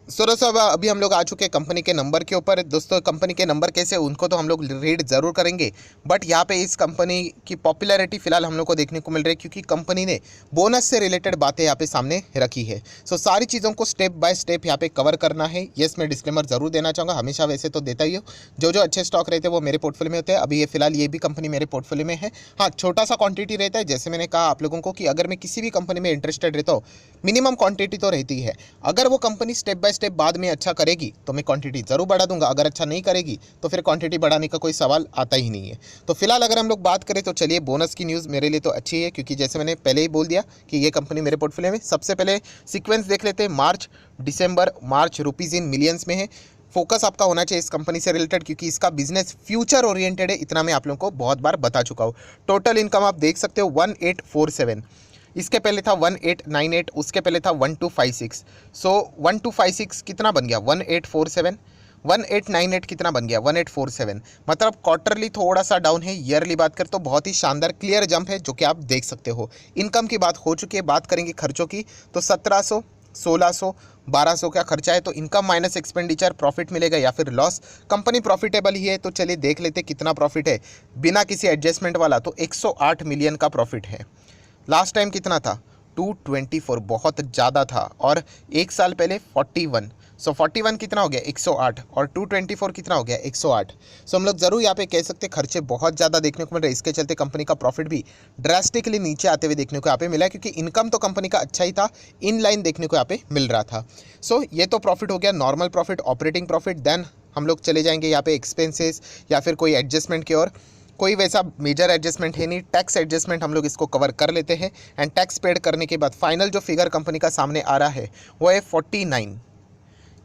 दोस्तों अभी हम लोग आ चुके हैं कंपनी के नंबर के ऊपर। दोस्तों कंपनी के नंबर कैसे उनको तो हम लोग रीड ज़रूर करेंगे, बट यहाँ पे इस कंपनी की पॉपुलैरिटी फिलहाल हम लोग को देखने को मिल रही है क्योंकि कंपनी ने बोनस से रिलेटेड बातें यहाँ पे सामने रखी है। सो सारी चीज़ों को स्टेप बाय स्टेप यहाँ पे कवर करना है। येस, मैं डिस्क्लेमर ज़रूर देना चाहूँगा, हमेशा वैसे तो देता ही हो। जो अच्छे स्टॉक रहते हैं वो मेरे पोर्टफोलियो में होते हैं। अभी ये फिलहाल ये भी कंपनी मेरे पोर्टफोलियो में है। हाँ, छोटा सा क्वांटिटी रहता है। जैसे मैंने कहा आप लोगों को कि अगर मैं किसी भी कंपनी में इंटरेस्टेड रहता हूँ, मिनिमम क्वांटिटी तो रहती है। अगर वो कंपनी स्टेप बाय स्टेप बाद में अच्छा करेगी तो मैं क्वांटिटी ज़रूर बढ़ा दूंगा, अगर अच्छा नहीं करेगी तो फिर क्वांटिटी बढ़ाने का कोई सवाल आता ही नहीं है। तो फिलहाल अगर हम लोग बात करें तो चलिए, बोनस की न्यूज़ मेरे लिए तो अच्छी है क्योंकि जैसे मैंने पहले ही बोल दिया कि ये कंपनी मेरे पोर्टफोलियो में। सबसे पहले सीक्वेंस देख लेते हैं, मार्च दिसंबर मार्च रुपीज़ इन मिलियंस में है। फोकस आपका होना चाहिए इस कंपनी से रिलेटेड क्योंकि इसका बिजनेस फ्यूचर ओरिएंटेड है। इतना मैं आप लोगों को बहुत बार बता चुका हूँ। टोटल इनकम आप देख सकते हो 1847, इसके पहले था 1898, उसके पहले था 1256। सो 1256 कितना बन गया 1847, 1898 कितना बन गया 1847। मतलब क्वार्टरली थोड़ा सा डाउन है, ईयरली बात करें तो बहुत ही शानदार क्लियर जंप है जो कि आप देख सकते हो। इनकम की बात हो चुकी है, बात करेंगे खर्चों की तो 1700, 1600, 1200 का खर्चा है। तो इनकम माइनस एक्सपेंडिचर प्रॉफिट मिलेगा या फिर लॉस। कंपनी प्रॉफिटेबल ही है तो चलिए देख लेते कितना प्रॉफिट है बिना किसी एडजस्टमेंट वाला। तो 108 मिलियन का प्रॉफिट है। लास्ट टाइम कितना था 224, बहुत ज़्यादा था। और एक साल पहले 41। सो 41 कितना हो गया 108, और 224 कितना हो गया 108। सो हम लोग ज़रूर यहाँ पे कह सकते खर्चे बहुत ज़्यादा देखने को मिल रहे हैं। इसके चलते कंपनी का प्रॉफिट भी ड्रास्टिकली नीचे आते हुए देखने को यहाँ पे मिला है क्योंकि इनकम तो कंपनी का अच्छा ही था, इन लाइन देखने को यहाँ पे मिल रहा था। सो ये तो प्रॉफिट हो गया, normal profit, operating profit. Then हम लोग चले जाएंगे यहाँ पे एक्सपेंसेस या फिर कोई एडजस्टमेंट की ओर। कोई वैसा मेजर एडजस्टमेंट है नहीं, टैक्स एडजस्टमेंट हम लोग इसको कवर कर लेते हैं। एंड टैक्स पेड करने के बाद फाइनल जो फिगर कंपनी का सामने आ रहा है वो है 49।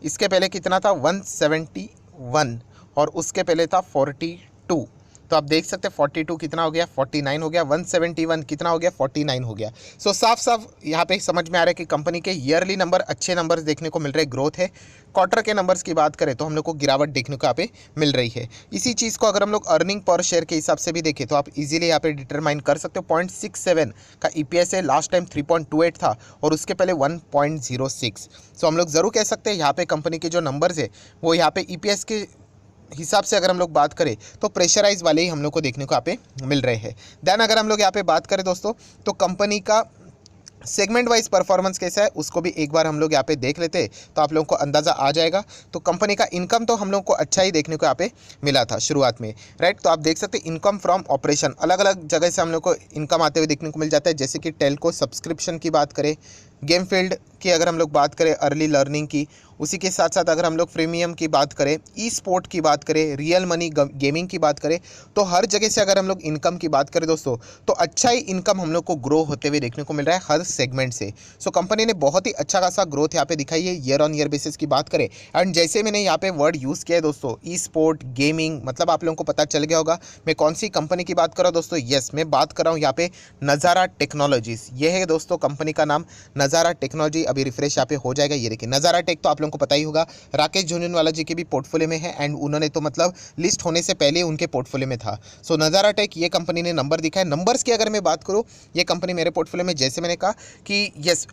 इसके पहले कितना था 171, और उसके पहले था 42। तो आप देख सकते हैं 42 कितना हो गया 49 हो गया, 171 कितना हो गया 49 हो गया। सो साफ साफ यहाँ पे समझ में आ रहा है कि कंपनी के ईयरली नंबर अच्छे नंबर्स देखने को मिल रहे, ग्रोथ है। क्वार्टर के नंबर्स की बात करें तो हम लोग को गिरावट देखने को यहाँ पे मिल रही है। इसी चीज़ को अगर हम लोग अर्निंग पर शेयर के हिसाब से भी देखें तो आप इजीली यहाँ पे डिटरमाइन कर सकते हो। 0.67 का ईपीएस है, लास्ट टाइम 3.28 था और उसके पहले 1.06। सो हम लोग ज़रूर कह सकते हैं यहाँ पे कंपनी के जो नंबर्स है वो यहाँ पे ईपीएस के हिसाब से अगर हम लोग बात करें तो प्रेशराइज वाले ही हम लोग को देखने को यहाँ पे मिल रहे हैं। देन अगर हम लोग यहाँ पे बात करें दोस्तों तो कंपनी का सेगमेंट वाइज परफॉर्मेंस कैसा है उसको भी एक बार हम लोग यहाँ पे देख लेते हैं तो आप लोगों को अंदाज़ा आ जाएगा। तो कंपनी का इनकम तो हम लोग को अच्छा ही देखने को यहाँ पे मिला था शुरुआत में, राइट। तो आप देख सकते हैं इनकम फ्रॉम ऑपरेशन अलग अलग जगह से हम लोग को इनकम आते हुए देखने को मिल जाता है। जैसे कि टेलको सब्सक्रिप्शन की बात करें, गेम फील्ड की अगर हम लोग बात करें, अर्ली लर्निंग की, उसी के साथ साथ अगर हम लोग प्रीमियम की बात करें, ई स्पोर्ट की बात करें, रियल मनी गेमिंग की बात करें, तो हर जगह से अगर हम लोग इनकम की बात करें दोस्तों तो अच्छा ही इनकम हम लोग को ग्रो होते हुए देखने को मिल रहा है हर सेगमेंट से। सो कंपनी ने बहुत ही अच्छा खासा ग्रोथ यहाँ पे दिखाई है ईयर ऑन ईयर बेसिस की बात करें। एंड जैसे मैंने यहाँ पे वर्ड यूज़ किया है दोस्तों ई स्पोर्ट गेमिंग, मतलब आप लोगों को पता चल गया होगा मैं कौन सी कंपनी की बात कर रहा हूँ दोस्तों। यस, मैं बात कर रहा हूँ यहाँ पे नज़ारा टेक्नोलॉजीज। ये है दोस्तों कंपनी का नाम नज़ारा टेक्नोलॉजी। अभी रिफ्रेश यहाँ पे हो जाएगा। ये देखिए नज़ारा टेक तो आप लोगों को पता ही होगा, राकेश झुनझुनवाला जी के भी पोर्टफोलियो में है एंड उन्होंने तो मतलब लिस्ट होने से पहले उनके पोर्टफोलियो में था। सो नज़ारा टेक ये कंपनी ने नंबर दिखा है। नंबर्स की अगर मैं बात करूँ ये कंपनी मेरे पोर्टफोलियो में, जैसे मैंने कहा कि यस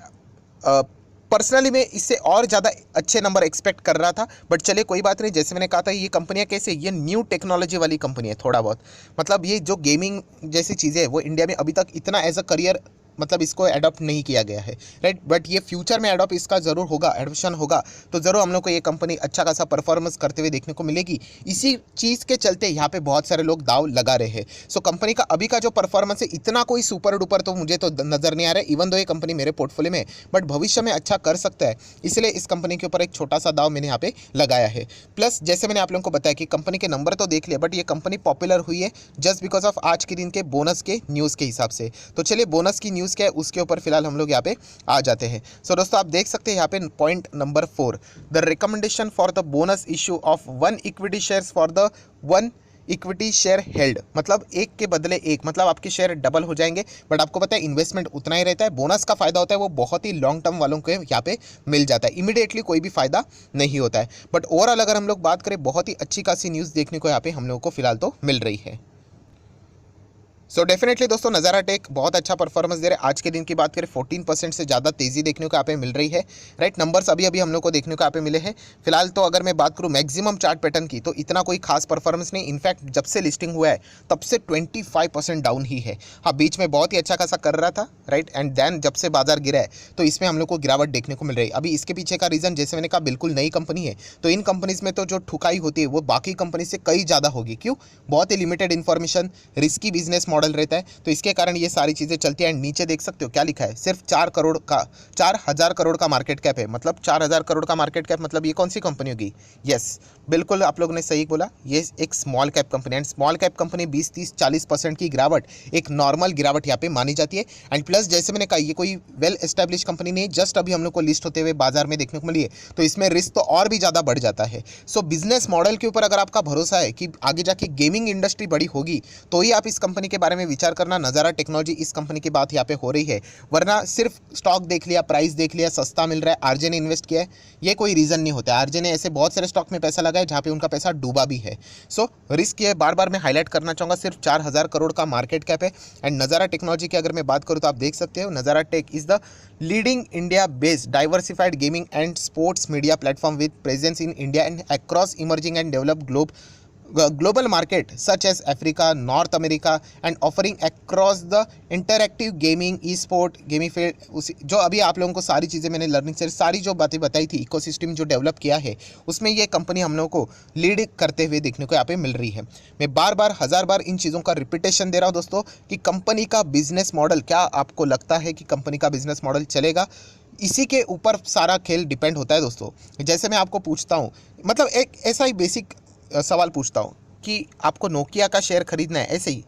पर्सनली मैं इससे और ज़्यादा अच्छे नंबर एक्सपेक्ट कर रहा था, बट चलिए कोई बात नहीं। जैसे मैंने कहा था ये कंपनियां कैसे, ये न्यू टेक्नोलॉजी वाली कंपनी है थोड़ा बहुत। मतलब ये जो गेमिंग जैसी चीज़ें हैं वो इंडिया में अभी तक इतना एज अ करियर मतलब इसको अडॉप्ट नहीं किया गया है, राइट। बट ये फ्यूचर में अडॉप्ट इसका ज़रूर होगा, एडॉप्शन होगा तो ज़रूर हम लोग को ये कंपनी अच्छा खासा परफॉर्मेंस करते हुए देखने को मिलेगी। इसी चीज़ के चलते यहाँ पे बहुत सारे लोग दाव लगा रहे हैं। सो कंपनी का अभी का जो परफॉर्मेंस है इतना कोई सुपर डुपर तो मुझे तो नज़र नहीं आ रहा है, इवन दो ये कंपनी मेरे पोर्टफोलियो में, बट भविष्य में अच्छा कर सकता है। इसलिए इस कंपनी के ऊपर एक छोटा सा दाव मैंने यहाँ पे लगाया है। प्लस जैसे मैंने आप लोगों को बताया कि कंपनी के नंबर तो देख लिया, बट ये कंपनी पॉपुलर हुई है जस्ट बिकॉज ऑफ आज के दिन के बोनस के न्यूज़ के हिसाब से। तो चलिए बोनस की न्यूज़ क्या है उसके ऊपर फिलहाल हम लोग यहाँ पे आ जाते हैं। सो दोस्तों आप देख सकते हैं यहाँ पे point number 4, the recommendation for the bonus issue of 1 equity shares for the 1 equity share held. मतलब एक के बदले एक, मतलब आपके शेयर डबल हो जाएंगे। बट आपको पता है इन्वेस्टमेंट उतना ही रहता है, बोनस का फायदा होता है वो बहुत ही लॉन्ग टर्म वालों को यहाँ पे मिल जाता है, इमीडिएटली कोई भी फायदा नहीं होता है। बट ओवरऑल अगर हम लोग बात करें बहुत ही अच्छी खासी न्यूज़ देखने को यहाँ पे हम लोगों को फिलहाल तो मिल रही है। सो डेफिनेटली दोस्तों नज़ारा टेक बहुत अच्छा परफॉर्मेंस दे रहे हैं। आज के दिन की बात करें 14% से ज़्यादा तेज़ी देखने को यहाँ पे मिल रही है, राइट। नंबर्स अभी अभी हम लोग को देखने को यहाँ पे मिले हैं। फिलहाल तो अगर मैं बात करूँ मैक्सिमम चार्ट पैटर्न की, तो इतना कोई खास परफॉर्मेंस नहीं। इनफैक्ट जब से लिस्टिंग हुआ है तब से 25% डाउन ही है। हाँ, बीच में बहुत ही अच्छा खासा कर रहा था, राइट, एंड देन जब से बाजार गिरा है तो इसमें हम लोग को गिरावट देखने को मिल रही है। अभी इसके पीछे का रीज़न, जैसे मैंने कहा, बिल्कुल नई कंपनी है, तो इन कंपनीज में तो जो ठुकाई होती है वो बाकी कंपनी से कई ज़्यादा होगी। क्यों? बहुत ही limited information, risky business model रहता है, तो इसके कारण ये सारी चीज़ें चलती हैं। एंड नीचे देख सकते हो क्या लिखा है, सिर्फ 4,000 करोड़ का मार्केट कैप है। मतलब 4,000 करोड़ का मार्केट कैप, मतलब ये कौन सी कंपनी होगी? यस, बिल्कुल आप लोगों ने सही बोला, ये एक small cap company. And small cap company 20, 30, 40% की गिरावट एक नॉर्मल गिरावट यहाँ पे मानी जाती है। एंड प्लस जैसे मैंने कहा, ये कोई वेल एस्टेब्लिश कंपनी नहीं, जस्ट अभी हम लोग को लिस्ट होते हुए बाजार में देखने को मिली है, तो इसमें रिस्क तो और भी ज़्यादा बढ़ जाता है। सो बिजनेस मॉडल के ऊपर अगर आपका भरोसा है कि आगे जाके गेमिंग इंडस्ट्री बड़ी होगी, तो ही आप इस कंपनी के बारे में विचार करना। नज़ारा टेक्नोलॉजी इस कंपनी की बात यहाँ पे हो रही है, वरना सिर्फ स्टॉक देख लिया, प्राइस देख लिया, सस्ता मिल रहा है, आरजे ने इन्वेस्ट किया है, ये कोई रीज़न नहीं होता है। आरजे ने ऐसे बहुत सारे स्टॉक में पैसा लगाया जहाँ पे उनका पैसा डूबा भी है। सो रिस्क ये बार बार मैं हाईलाइट करना चाहूँगा, सिर्फ 4,000 करोड़ का मार्केट कैप है। एंड नज़ारा टेक्नोलॉजी की अगर मैं बात करूँ तो आप देख सकते हो, Nazara tech is the leading India based diversified gaming and sports media platform with presence in India and across emerging and developed global market such as Africa, North America and offering across the interactive gaming, e-sport, gamified, उसी जो अभी आप लोगों को सारी चीज़ें मैंने learning से सारी जो बातें बताई थी, इकोसिस्टम जो डेवलप किया है, उसमें ये कंपनी हम लोगों को लीड करते हुए देखने को यहाँ पे मिल रही है। मैं बार बार 1000 बार इन चीज़ों का रिपीटेशन दे रहा हूँ दोस्तों कि कंपनी का बिजनेस मॉडल, क्या आपको लगता है कि कंपनी का बिजनेस मॉडल चलेगा? इसी के ऊपर सारा खेल डिपेंड होता है दोस्तों। जैसे मैं आपको पूछता हूँ, मतलब एक ऐसा ही बेसिक सवाल पूछता हूँ कि आपको नोकिया का शेयर खरीदना है ऐसे ही,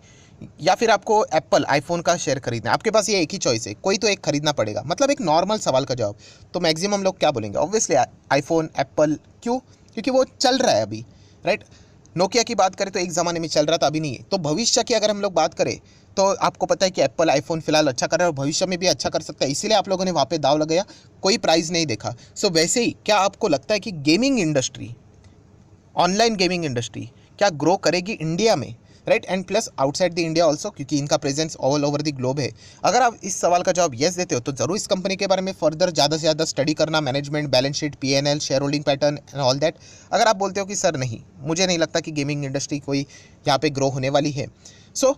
या फिर आपको एप्पल आईफोन का शेयर खरीदना है? आपके पास ये एक ही चॉइस है, कोई तो एक खरीदना पड़ेगा। मतलब एक नॉर्मल सवाल का जवाब तो मैक्सिमम लोग क्या बोलेंगे? Obviously iPhone, Apple. क्यों? क्योंकि वो चल रहा है अभी, राइट। नोकिया की बात करें तो एक ज़माने में चल रहा था, अभी नहीं है। तो भविष्य की अगर हम लोग बात करें तो आपको पता है कि एप्पल आईफोन फिलहाल अच्छा कर रहा है और भविष्य में भी अच्छा कर सकता है, इसीलिए आप लोगों ने वहाँ पे दाव लगाया, कोई प्राइस नहीं देखा। सो वैसे ही क्या आपको लगता है कि gaming industry, online gaming industry क्या ग्रो करेगी इंडिया में, right, and plus outside the India also, क्योंकि इनका presence all over the globe है? अगर आप इस सवाल का जवाब यस देते हो तो जरूर इस कंपनी के बारे में फर्दर ज़्यादा से ज़्यादा स्टडी करना, management, balance sheet, PNL, share holding pattern and all that. अगर आप बोलते हो कि सर नहीं, मुझे नहीं लगता कि गेमिंग इंडस्ट्री कोई यहाँ पे ग्रो होने वाली है, सो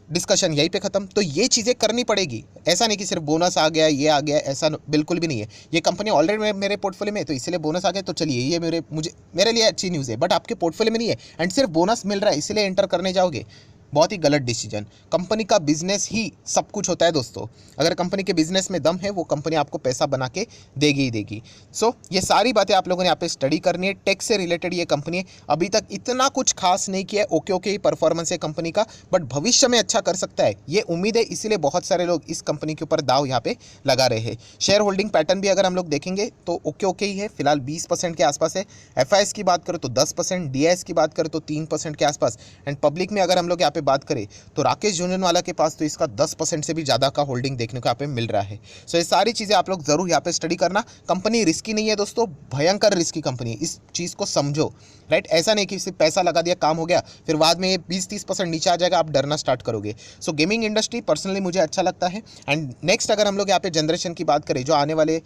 डिस्कशन यहीं पे ख़त्म। तो ये चीज़ें करनी पड़ेगी, ऐसा नहीं कि सिर्फ बोनस आ गया, ये आ गया, ऐसा बिल्कुल भी नहीं है। ये कंपनी ऑलरेडी मेरे पोर्टफोलियो में है, तो इसलिए बोनस आ गया तो चलिए ये मेरे लिए अच्छी न्यूज़ है। बट आपके पोर्टफोलियो में नहीं है एंड सिर्फ बोनस मिल रहा है इसलिए एंटर करने जाओगे, बहुत ही गलत डिसीजन। कंपनी का बिजनेस ही सब कुछ होता है दोस्तों। अगर कंपनी के बिजनेस में दम है, वो कंपनी आपको पैसा बना के देगी ही देगी। सो ये सारी बातें आप लोगों ने यहाँ पे स्टडी करनी है। टेक से रिलेटेड ये कंपनी अभी तक इतना कुछ खास नहीं किया है, ओके ओके ही परफॉर्मेंस है कंपनी का, बट भविष्य में अच्छा कर सकता है, ये उम्मीद है। इसीलिए बहुत सारे लोग इस कंपनी के ऊपर दाव यहाँ पे लगा रहे हैं। शेयर होल्डिंग पैटर्न भी अगर हम लोग देखेंगे तो ओके ओके ही है, फिलहाल 20% के आसपास है। एफआईएस की बात करो तो 10%, डीआईएस की बात करो तो 3% के आसपास। एंड पब्लिक में अगर हम लोग यहाँ पे बात करें तो राकेश झुनझुनवाला के पास तो इसका 10% से भी ज़्यादा का होल्डिंग देखने को यहाँ पे मिल रहा है। सो ये सारी चीज़ें आप लोग जरूर यहाँ पे स्टडी करना। कंपनी रिस्की नहीं है दोस्तों, भयंकर रिस्की कंपनी है, इस चीज़ को समझो, राइट। ऐसा नहीं कि सिर्फ पैसा लगा दिया काम हो गया, फिर बाद में ये 20-30% नीचे आ जाएगा, आप डरना स्टार्ट करोगे। सो गेमिंग इंडस्ट्री पर्सनली मुझे अच्छा लगता है। एंड नेक्स्ट अगर हम लोग यहाँ पे जनरेशन की बात करें, जो आने वाले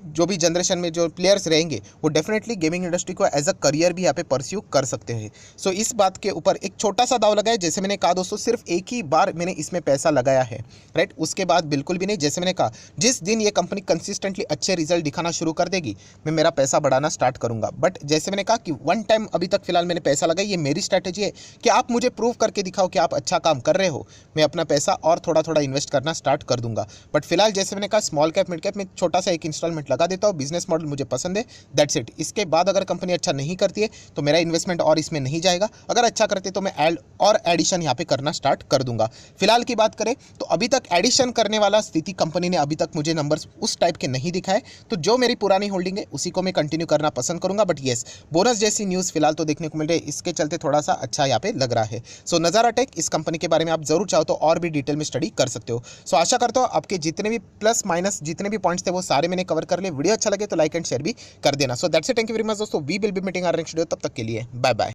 जो भी जनरेशन में जो प्लेयर्स रहेंगे वो डेफिनेटली गेमिंग इंडस्ट्री को एज अ करियर भी यहाँ पे परस्यू कर सकते हैं। सो इस बात के ऊपर एक छोटा सा दाव लगाया, जैसे मैंने कहा दोस्तों, सिर्फ एक ही बार मैंने इसमें पैसा लगाया है, राइट। उसके बाद बिल्कुल भी नहीं। जैसे मैंने कहा, जिस दिन ये कंपनी कंसिस्टेंटली अच्छे रिजल्ट दिखाना शुरू कर देगी, मैं मेरा पैसा बढ़ाना स्टार्ट करूंगा। बट जैसे मैंने कहा कि वन टाइम अभी तक फिलहाल मैंने पैसा लगाया, ये मेरी स्ट्रैटेजी है कि आप मुझे प्रूव करके दिखाओ कि आप अच्छा काम कर रहे हो, मैं अपना पैसा और थोड़ा थोड़ा इन्वेस्ट करना स्टार्ट कर दूंगा। बट फिलहाल जैसे मैंने कहा, स्मॉल कैप मिड कैप में छोटा सा एक इंस्टॉलमेंट लगा देता हूँ, बिजनेस मॉडल मुझे पसंद है, दैट्स इट। इसके बाद अगर कंपनी अच्छा नहीं करती है तो मेरा इन्वेस्टमेंट और इसमें नहीं जाएगा, अगर अच्छा करते तो मैं एडिशन यहाँ पे करना स्टार्ट कर दूंगा। फिलहाल की बात करें तो अभी तक एडिशन करने वाला स्थिति कंपनी ने अभी तक मुझे नंबर्स उस टाइप के नहीं दिखाए, तो जो मेरी पुरानी होल्डिंग है उसी को मैं कंटिन्यू करना पसंद करूंगा। बट येस, बोनस जैसी न्यूज़ फिलहाल तो देखने को मिल रही है, इसके चलते थोड़ा सा अच्छा यहाँ पे लग रहा है। सो नज़ारा टेक, इस कंपनी के बारे में आप जरूर चाहो तो और भी डिटेल में स्टडी कर सकते हो। सो आशा करता हूँ आपके जितने भी प्लस माइनस जितने भी पॉइंट्स थे वो सारे मैंने कवर कर लिए। वीडियो अच्छा लगे तो लाइक एंड शेयर भी कर देना। So that's it, thank you very much दोस्तों, we will be meeting our next video, तब तक के लिए बाय बाय।